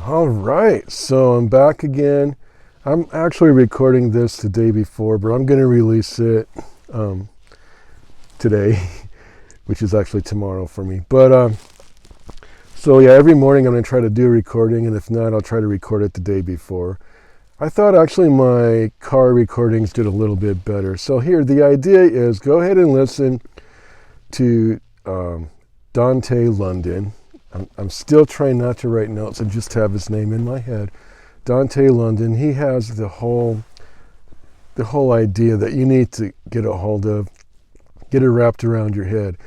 All right, so I'm back again. I'm actually recording this the day before, but I'm going to release it today, which is actually tomorrow for me. So yeah, every morning I'm going to try to do a recording, and if not, I'll try to record it the day before. I thought actually my car recordings did a little bit better. So here, the idea is go ahead and listen to Dante London. I'm still trying not to write notes and just have his name in my head. Dante London, he has the whole idea that you need to get a hold of, get it wrapped around your head.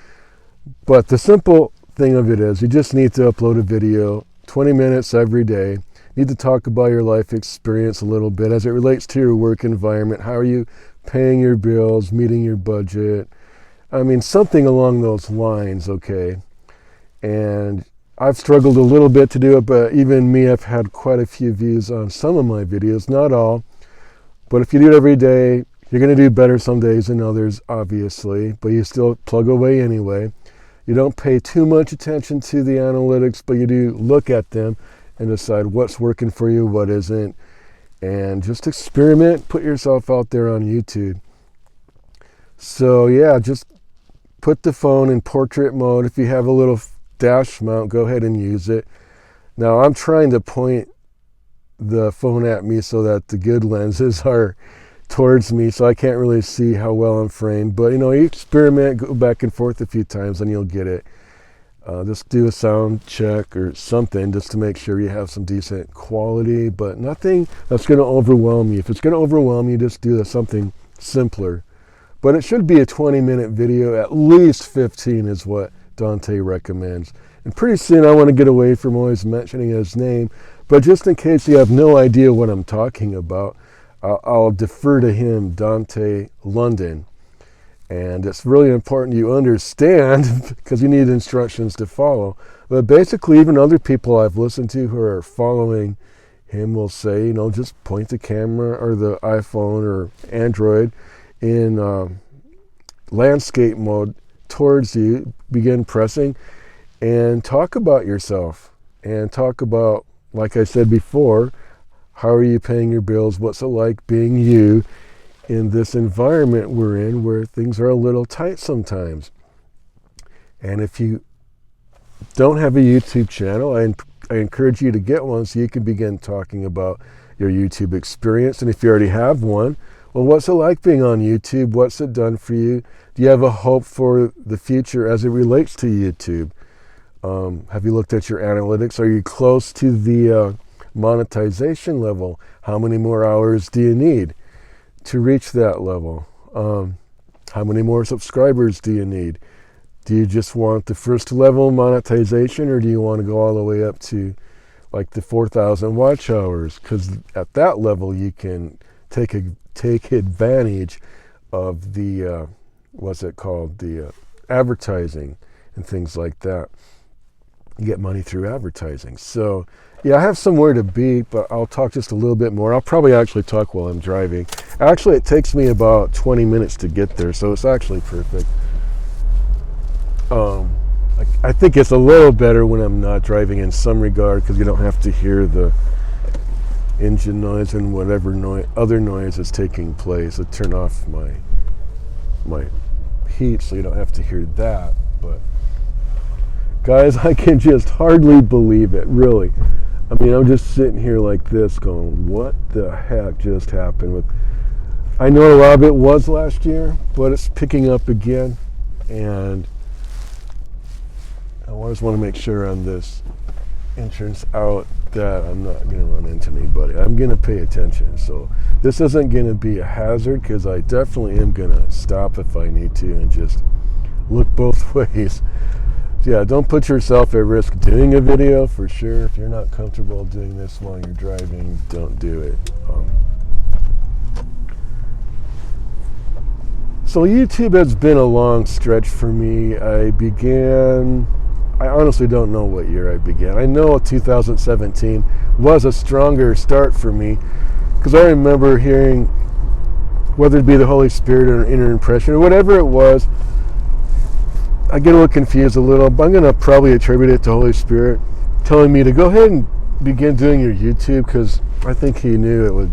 But the simple thing of it is you just need to upload a video, 20 minutes every day. You need to talk about your life experience a little bit as it relates to your work environment. How are you paying your bills, meeting your budget? I mean, something along those lines, okay? And I've struggled a little bit to do it, but even me, I've had quite a few views on some of my videos, not all. But if you do it every day, you're going to do better some days than others, obviously, but you still plug away anyway. You don't pay too much attention to the analytics, but you do look at them and decide what's working for you, what isn't, and just experiment, put yourself out there on YouTube. So yeah, just put the phone in portrait mode. If you have a little dash mount, go ahead and use it. Now I'm trying to point the phone at me so that the good lenses are towards me, so I can't really see how well I'm framed. But you experiment, go back and forth a few times and you'll get it. Just do a sound check or something just to make sure you have some decent quality, but nothing that's going to overwhelm you. If it's going to overwhelm you, just do something simpler. But it should be a 20-minute video, at least 15 is what Dante recommends. And pretty soon I want to get away from always mentioning his name, but just in case you have no idea what I'm talking about, I'll defer to him, Dante London. And it's really important you understand because you need instructions to follow. But basically, even other people I've listened to who are following him will say, just point the camera or the iPhone or Android in landscape mode towards you, begin pressing, and talk about yourself. And talk about, like I said before, how are you paying your bills? What's it like being you in this environment we're in where things are a little tight sometimes? And if you don't have a YouTube channel, I encourage you to get one so you can begin talking about your YouTube experience. And if you already have one, well, what's it like being on YouTube? What's it done for you? Do you have a hope for the future as it relates to YouTube? Have you looked at your analytics? Are you close to the monetization level? How many more hours do you need to reach that level? How many more subscribers do you need? Do you just want the first level monetization, or do you want to go all the way up to like the 4,000 watch hours? Because at that level you can take advantage of the the advertising and things like that. You get money through advertising. So yeah, I have somewhere to be, but I'll talk just a little bit more. I'll probably actually talk while I'm driving. Actually, it takes me about 20 minutes to get there, so it's actually perfect. I think it's a little better when I'm not driving in some regard, because you don't have to hear the engine noise and whatever other noise is taking place. I turn off my heat so you don't have to hear that. But guys, I can just hardly believe it, really. I mean, I'm just sitting here like this going, what the heck just happened? I know a lot of it was last year, but it's picking up again. And I always want to make sure on this entrance out that I'm not going to run into anybody. I'm going to pay attention. So this isn't going to be a hazard, because I definitely am going to stop if I need to and just look both ways. Yeah, don't put yourself at risk doing a video, for sure. If you're not comfortable doing this while you're driving, don't do it. So YouTube has been a long stretch for me. I honestly don't know what year I began. I know 2017 was a stronger start for me, because I remember hearing, whether it be the Holy Spirit or an inner impression or whatever it was, I get a little confused a little, but I'm going to probably attribute it to Holy Spirit telling me to go ahead and begin doing your YouTube because I think he knew it would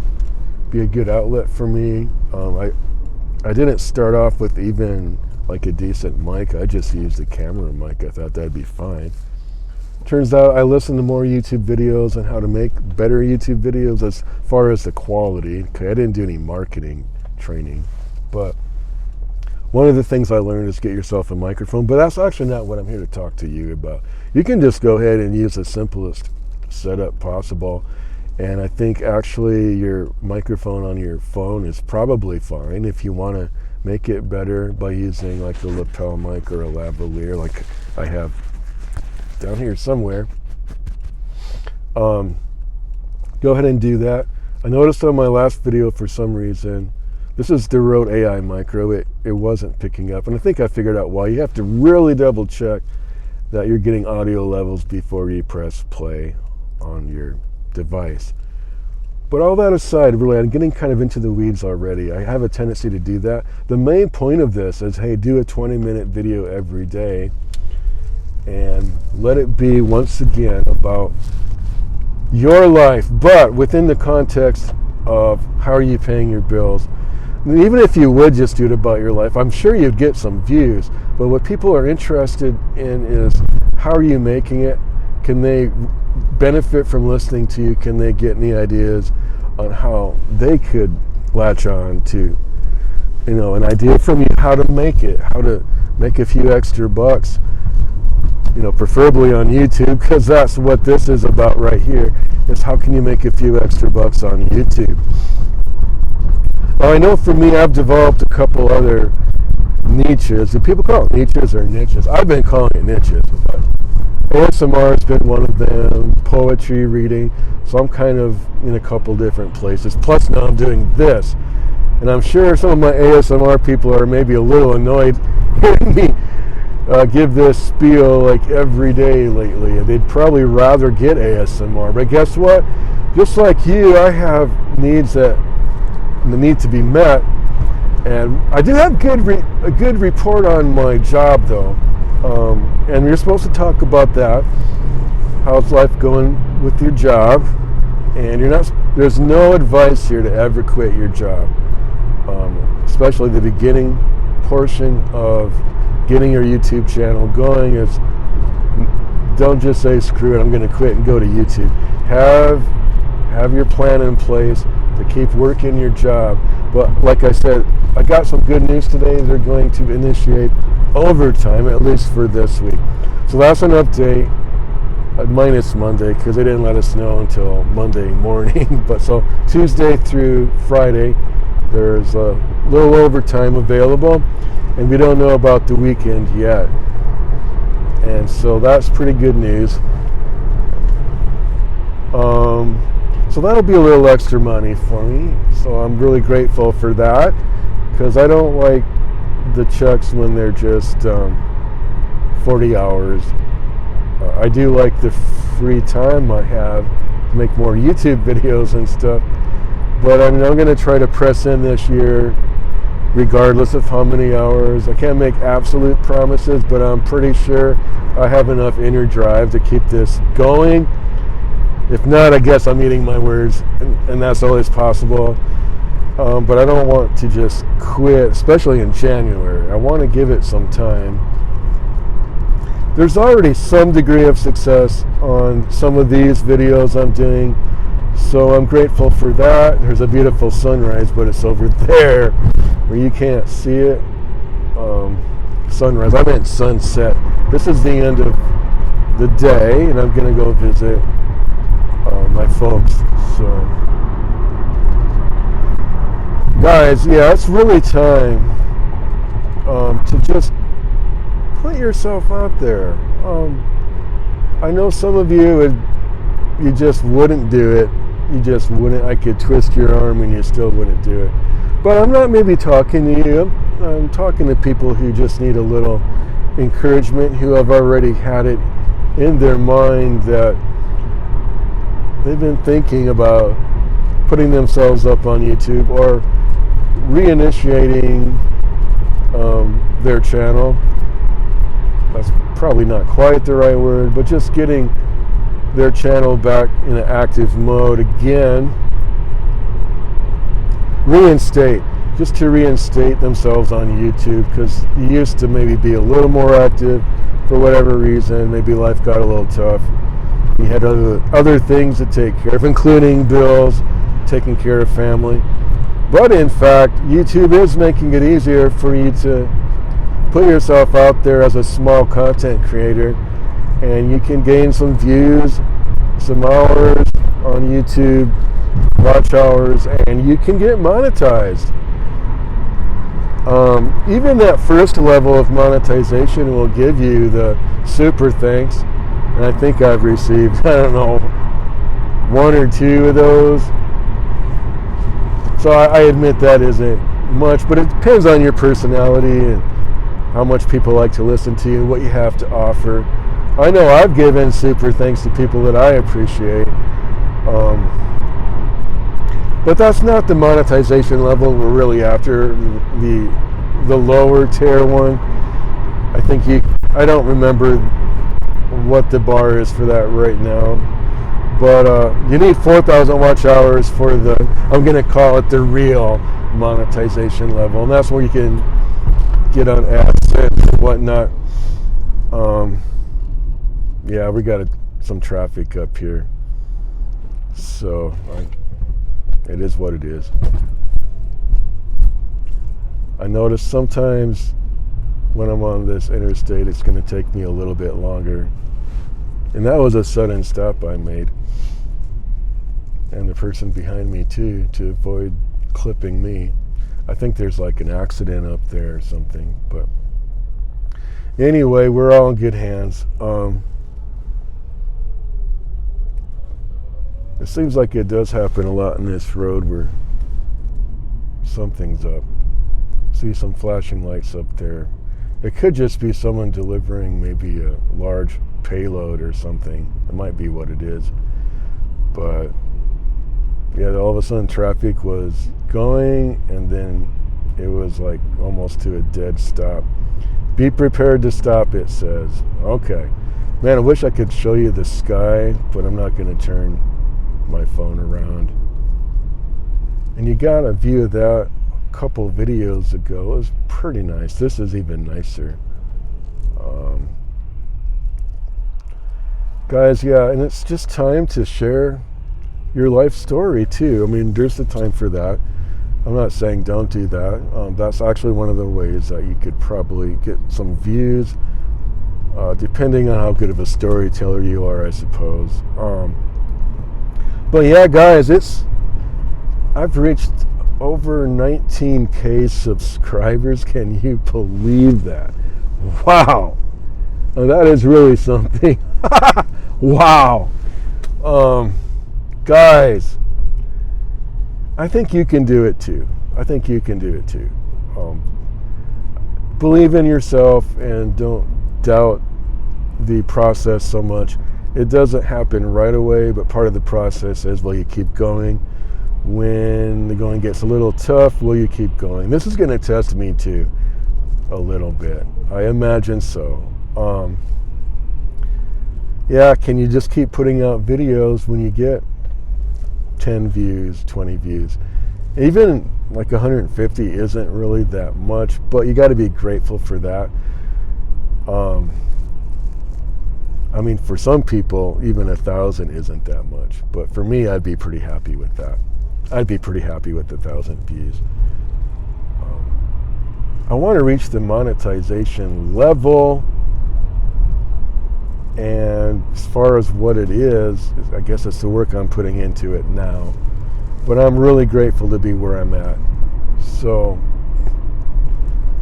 be a good outlet for me. I didn't start off with even like a decent mic. I just used a camera mic. I thought that'd be fine. Turns out I listened to more YouTube videos on how to make better YouTube videos as far as the quality. Okay, I didn't do any marketing training, but one of the things I learned is get yourself a microphone, but that's actually not what I'm here to talk to you about. You can just go ahead and use the simplest setup possible, and I think actually your microphone on your phone is probably fine if you want to make it better by using like the lapel mic or a lavalier like I have down here somewhere. Go ahead and do that. I noticed on my last video for some reason, this is the Rode AI Micro, it wasn't picking up, and I think I figured out why. You have to really double check that you're getting audio levels before you press play on your device. But all that aside, really, I'm getting kind of into the weeds already. I have a tendency to do that. The main point of this is, hey, do a 20-minute video every day and let it be, once again, about your life, but within the context of how are you paying your bills. And even if you would just do it about your life, I'm sure you'd get some views, but what people are interested in is how are you making it? Can they benefit from listening to you? Can they get any ideas on how they could latch on to, an idea from you, how to make it, how to make a few extra bucks, preferably on YouTube, because that's what this is about right here, is how can you make a few extra bucks on YouTube. Now, I know for me, I've developed a couple other niches. Do people call it niches or niches? I've been calling it niches, but ASMR has been one of them, poetry reading, so I'm kind of in a couple different places. Plus now I'm doing this, and I'm sure some of my ASMR people are maybe a little annoyed hearing me give this spiel like every day lately. They'd probably rather get ASMR, but guess what? Just like you, I have needs that need to be met, and I do have a good report on my job though. And you're supposed to talk about that. How's life going with your job? And there's no advice here to ever quit your job. Especially the beginning portion of getting your YouTube channel going is, don't just say screw it, I'm going to quit and go to YouTube. Have your plan in place to keep working your job. But like I said, I got some good news today. They're going to initiate overtime, at least for this week. So that's an update, minus Monday, because they didn't let us know until Monday morning. But so Tuesday through Friday, there's a little overtime available, and we don't know about the weekend yet. And so that's pretty good news. So that'll be a little extra money for me. So I'm really grateful for that, because I don't like the checks when they're just 40 hours. I do like the free time I have to make more YouTube videos and stuff. But I'm going to try to press in this year regardless of how many hours. I can't make absolute promises, but I'm pretty sure I have enough inner drive to keep this going. If not, I guess I'm eating my words, and that's always possible. But I don't want to just quit, especially in January. I want to give it some time. There's already some degree of success on some of these videos I'm doing, so I'm grateful for that. There's a beautiful sunrise, but it's over there where you can't see it. Sunrise, I meant sunset. This is the end of the day, and I'm going to go visit my folks. So, guys, yeah, it's really time to just put yourself out there. I know some of you just wouldn't do it. You just wouldn't. I could twist your arm and you still wouldn't do it. But I'm not maybe talking to you. I'm talking to people who just need a little encouragement, who have already had it in their mind that they've been thinking about putting themselves up on YouTube or reinitiating their channel. That's probably not quite the right word, but just getting their channel back in an active mode again. Just to reinstate themselves on YouTube, because you used to maybe be a little more active for whatever reason. Maybe life got a little tough. You had other things to take care of, including bills, taking care of family. But in fact, YouTube is making it easier for you to put yourself out there as a small content creator, and you can gain some views, some hours on YouTube, watch hours, and you can get monetized. Even that first level of monetization will give you the super thanks, and I think I've received, I don't know, 1 or 2 of those. So I admit that isn't much, but it depends on your personality and how much people like to listen to you and what you have to offer. I know I've given super thanks to people that I appreciate. But that's not the monetization level we're really after, the lower tier one. I don't remember what the bar is for that right now. But you need 4,000 watch hours for I'm going to call it the real monetization level. And that's where you can get on AdSense and whatnot. Yeah, we got some traffic up here. So it is what it is. I notice sometimes when I'm on this interstate, it's going to take me a little bit longer. And that was a sudden stop I made. And the person behind me too, to avoid clipping me. I think there's like an accident up there or something. But anyway, we're all in good hands. It seems like it does happen a lot in this road where something's up. See some flashing lights up there. It could just be someone delivering maybe a large payload or something. It might be what it is. But yeah, all of a sudden traffic was going, and then it was like almost to a dead stop. Be prepared to stop, it says. Okay. Man, I wish I could show you the sky, but I'm not going to turn my phone around. And you got a view of that a couple videos ago. It was pretty nice. This is even nicer. Guys, yeah, and it's just time to share your life story too. I mean, there's the time for that. I'm not saying don't do that. That's actually one of the ways that you could probably get some views, depending on how good of a storyteller you are, I suppose. But yeah, guys, I've reached over 19K subscribers. Can you believe that? Wow. Now, that is really something. Wow. Guys, I think you can do it too. Believe in yourself and don't doubt the process so much. It doesn't happen right away, but part of the process is, will you keep going? When the going gets a little tough, will you keep going? This is going to test me too, a little bit. I imagine so. Yeah, can you just keep putting out videos when you get 10 views, 20 views? Even like 150 isn't really that much, but you got to be grateful for that. I mean, for some people, even 1,000 isn't that much. But for me, I'd be pretty happy with that. I'd be pretty happy with 1,000 views. I want to reach the monetization level. And as far as what it is, I guess it's the work I'm putting into it now. But I'm really grateful to be where I'm at. So,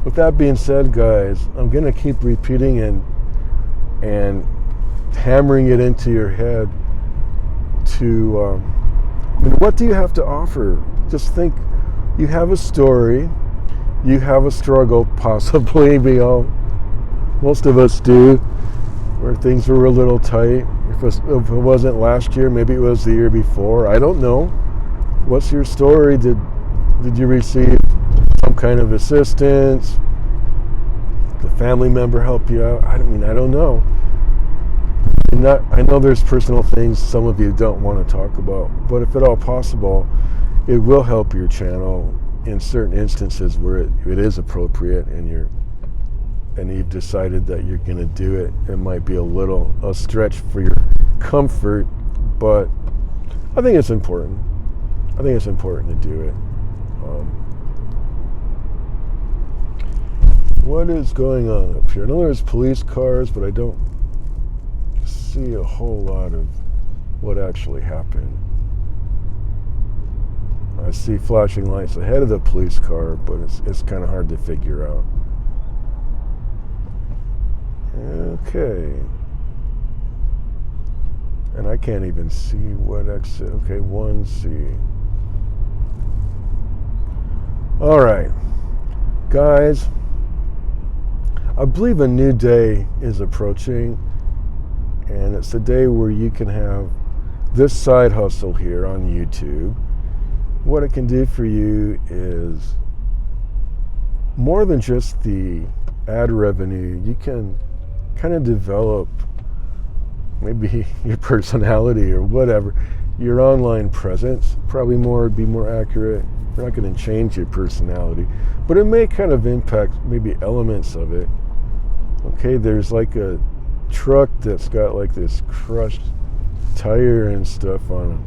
with that being said, guys, I'm going to keep repeating and hammering it into your head to, what do you have to offer? Just think, you have a story, you have a struggle, possibly, most of us do, where things were a little tight. If it wasn't last year, maybe it was the year before. I don't know. What's your story? Did you receive some kind of assistance? Did a family member help you out? I don't know. And I know there's personal things some of you don't want to talk about, but if at all possible, it will help your channel in certain instances where it is appropriate and you've decided that you're going to do it. It might be a stretch for your comfort, but I think it's important. I think it's important to do it. What is going on up here? I know there's police cars, but I don't see a whole lot of what actually happened. I see flashing lights ahead of the police car, but it's kind of hard to figure out. Okay. And I can't even see what exit. Okay, 1C. All right. Guys, I believe a new day is approaching, and it's the day where you can have this side hustle here on YouTube. What it can do for you is more than just the ad revenue. You can kind of develop maybe your personality or whatever, your online presence, probably be more accurate. We're not going to change your personality, but it may kind of impact maybe elements of it. Okay, there's like a truck that's got like this crushed tire and stuff on it.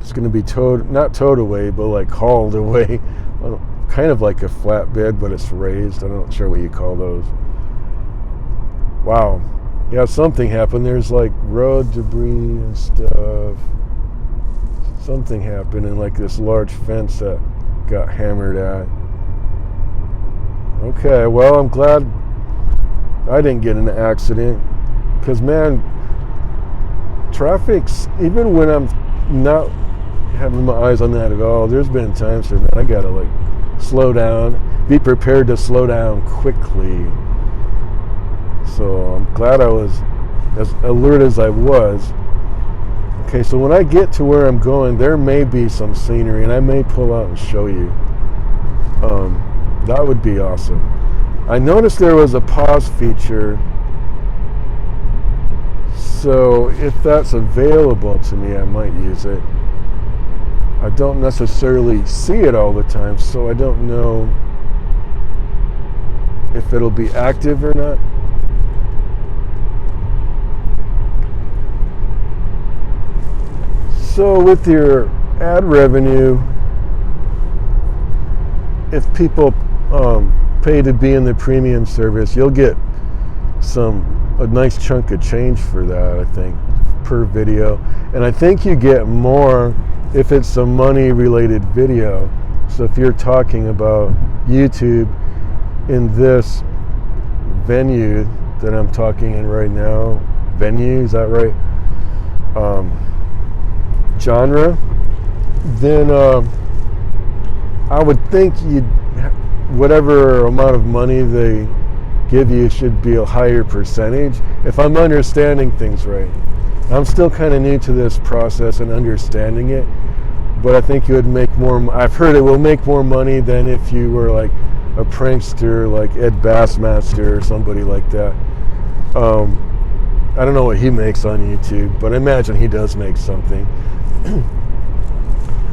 It's going to be not towed away, but like hauled away. Kind of like a flatbed, but it's raised. I'm not sure what you call those. Wow. Yeah, something happened. There's like road debris and stuff. Something happened, and like this large fence that got hammered at. Okay, well, I'm glad I didn't get in an accident, because man, traffic's, even when I'm not having my eyes on that at all, there's been times where, man, I gotta like slow down, be prepared to slow down quickly. So I'm glad I was as alert as I was. Okay, so when I get to where I'm going, there may be some scenery, and I may pull out and show you. That would be awesome. I noticed there was a pause feature, so if that's available to me, I might use it. I don't necessarily see it all the time, so I don't know if it'll be active or not. So with your ad revenue, if people pay to be in the premium service, you'll get a nice chunk of change for that, I think, per video. And I think you get more if it's a money related video. So if you're talking about YouTube in this venue that I'm talking in right now, is that right? Genre, then I would think whatever amount of money they give you should be a higher percentage, if I'm understanding things right. I'm still kind of new to this process and understanding it, but I think you would make more. I've heard it will make more money than if you were like a prankster like Ed Bassmaster or somebody like that. I don't know what he makes on YouTube, but I imagine he does make something.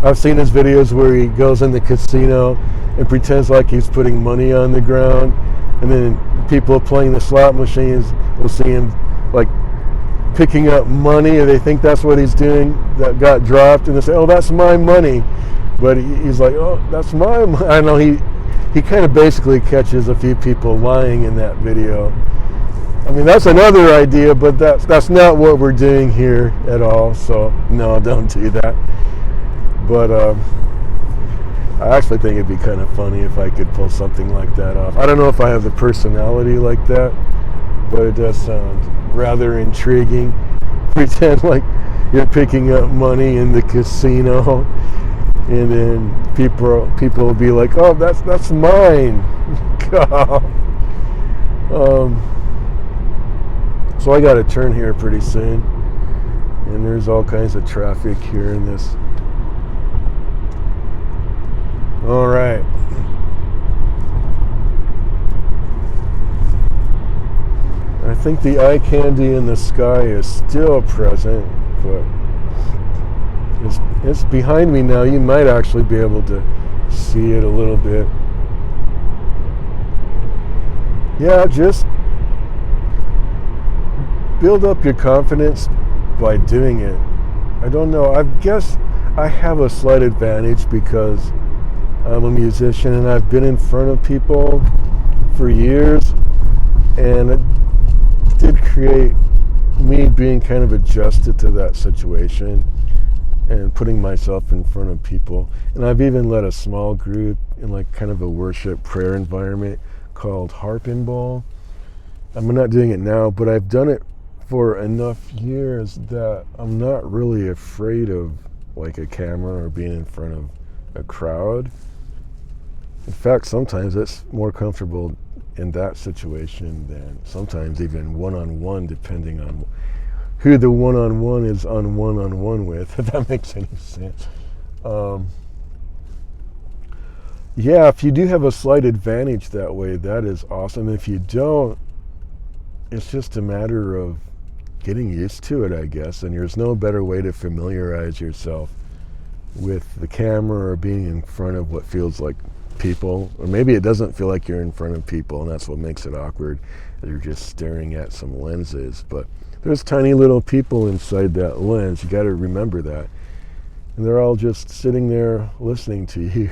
I've seen his videos where he goes in the casino and pretends like he's putting money on the ground, and then people playing the slot machines will see him like picking up money, and they think that's what he's doing that got dropped, and they say, oh, that's my money, but he's like, oh, that's my money. I know he kind of basically catches a few people lying in that video. I mean, that's another idea, but that's not what we're doing here at all, so no, don't do that. But I actually think it'd be kind of funny if I could pull something like that off. I don't know if I have the personality like that, but it does sound rather intriguing. Pretend like you're picking up money in the casino, and then people will be like, oh, that's mine. So I got to turn here pretty soon, and there's all kinds of traffic here in this. All right. think the eye candy in the sky is still present, but it's behind me now. You might actually be able to see it a little bit. Yeah, just build up your confidence by doing it. I don't know. I guess I have a slight advantage because I'm a musician and I've been in front of people for years, and it did create me being kind of adjusted to that situation and putting myself in front of people. And I've even led a small group in like kind of a worship prayer environment called Harp and Bowl. I'm not doing it now, but I've done it for enough years that I'm not really afraid of like a camera or being in front of a crowd. In fact, sometimes it's more comfortable in that situation than sometimes even one-on-one, depending on who the one-on-one is on one-on-one with, if that makes any sense. Yeah, if you do have a slight advantage that way, that is awesome. If you don't, it's just a matter of getting used to it, I guess. And there's no better way to familiarize yourself with the camera or being in front of what feels like people. Or maybe it doesn't feel like you're in front of people, and that's what makes it awkward. You're just staring at some lenses. But there's tiny little people inside that lens. You got to remember that. And they're all just sitting there listening to you.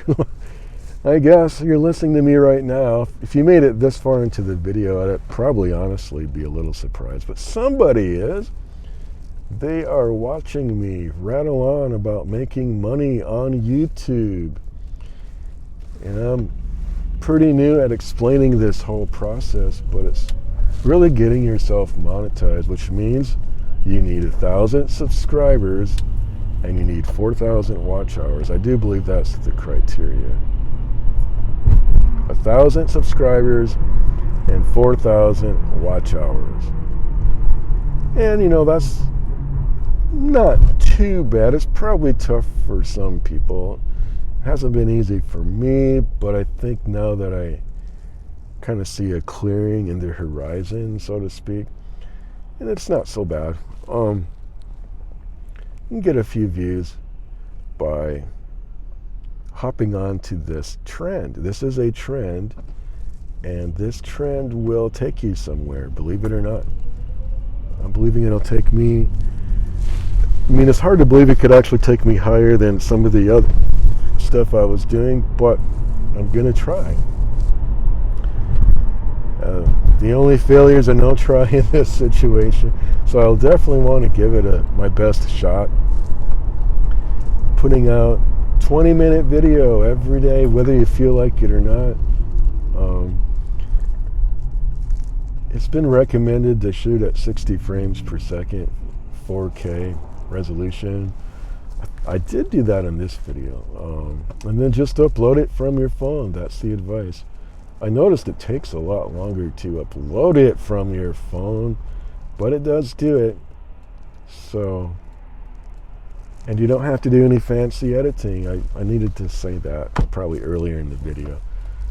I guess you're listening to me right now. If you made it this far into the video, I'd probably honestly be a little surprised. But somebody is. They are watching me rattle on about making money on YouTube. And I'm pretty new at explaining this whole process, but it's really getting yourself monetized, which means you need 1,000 subscribers and you need 4,000 watch hours. I do believe that's the criteria. 1,000 subscribers and 4,000 watch hours. And you know, that's not too bad. It's probably tough for some people. It hasn't been easy for me, but I think now that I kind of see a clearing in the horizon, so to speak, and it's not so bad. You can get a few views by hopping on to this trend. This is a trend, and this trend will take you somewhere, believe it or not. I'm believing it'll take me, I mean, it's hard to believe it could actually take me higher than some of the other stuff I was doing, but I'm gonna try. The only failures are no try in this situation, so I'll definitely want to give it my best shot. Putting out 20-minute video every day, whether you feel like it or not. It's been recommended to shoot at 60 frames per second, 4K resolution. I did do that in this video. And then just upload it from your phone. That's the advice. I noticed it takes a lot longer to upload it from your phone, but it does do it. So, and you don't have to do any fancy editing. I needed to say that probably earlier in the video.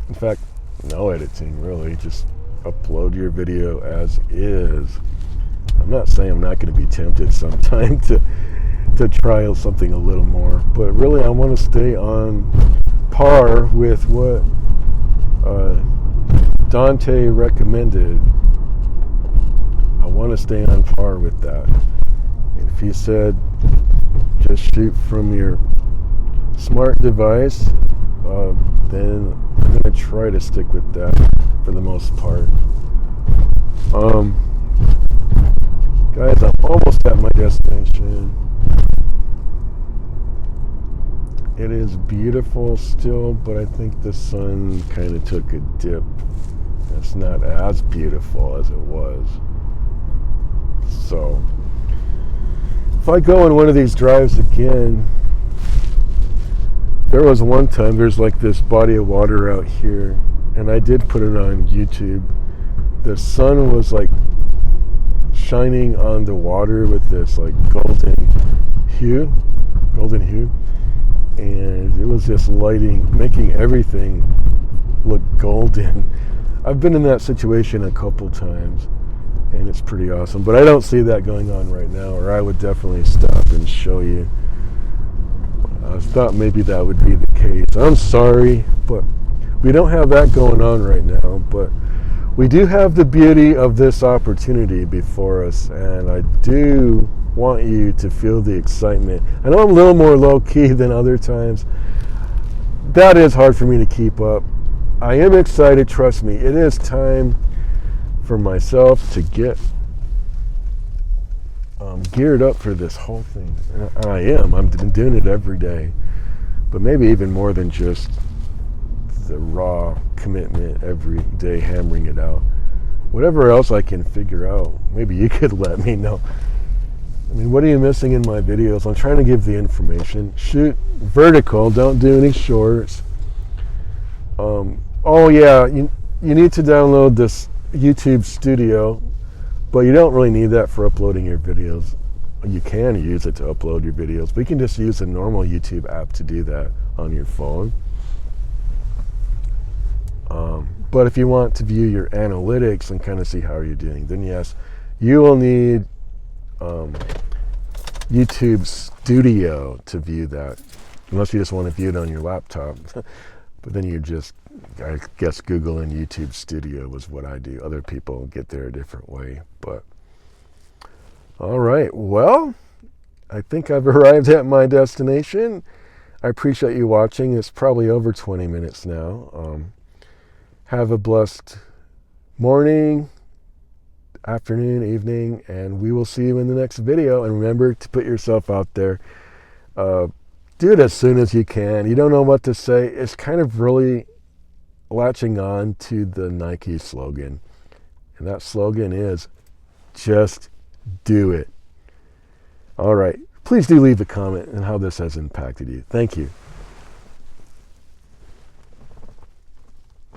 In fact, no editing really, just upload your video as is. I'm not saying I'm not going to be tempted sometime to try something a little more, but really I want to stay on par with what Dante recommended. I want to stay on par with that. And if he said just shoot from your smart device, then I'm going to try to stick with that for the most part. Guys, I'm almost at my destination. It is beautiful still, but I think the sun kind of took a dip. It's not as beautiful as it was. So, if I go on one of these drives again, there was one time, there's like this body of water out here, and I did put it on YouTube. The sun was like shining on the water with this like golden hue, and it was just lighting, making everything look golden. I've been in that situation a couple times, and it's pretty awesome. But I don't see that going on right now, or I would definitely stop and show you. I thought maybe that would be the case. I'm sorry, but we don't have that going on right now. But we do have the beauty of this opportunity before us, and I do want you to feel the excitement. I know I'm a little more low-key than other times. That is hard for me to keep up. I am excited, trust me. It is time for myself to get geared up for this whole thing. And I am. I'm doing it every day. But maybe even more than just the raw commitment every day, hammering it out. Whatever else I can figure out, maybe you could let me know. I mean, what are you missing in my videos? I'm trying to give the information. Shoot vertical, don't do any shorts. Oh yeah, you need to download this YouTube Studio, but you don't really need that for uploading your videos. You can use it to upload your videos, but you can just use a normal YouTube app to do that on your phone. But if you want to view your analytics and kind of see how you're doing, then yes, you will need YouTube Studio to view that, unless you just want to view it on your laptop. But then you just, I guess, Google and YouTube Studio was what I do. Other people get there a different way. But all right, well, I think I've arrived at my destination. I appreciate you watching. It's probably over 20 minutes now. Have a blessed morning, afternoon, evening, and we will see you in the next video. And remember to put yourself out there. Do it as soon as you can. You don't know what to say. It's kind of really latching on to the Nike slogan. And that slogan is, just do it. All right. Please do leave a comment on how this has impacted you. Thank you.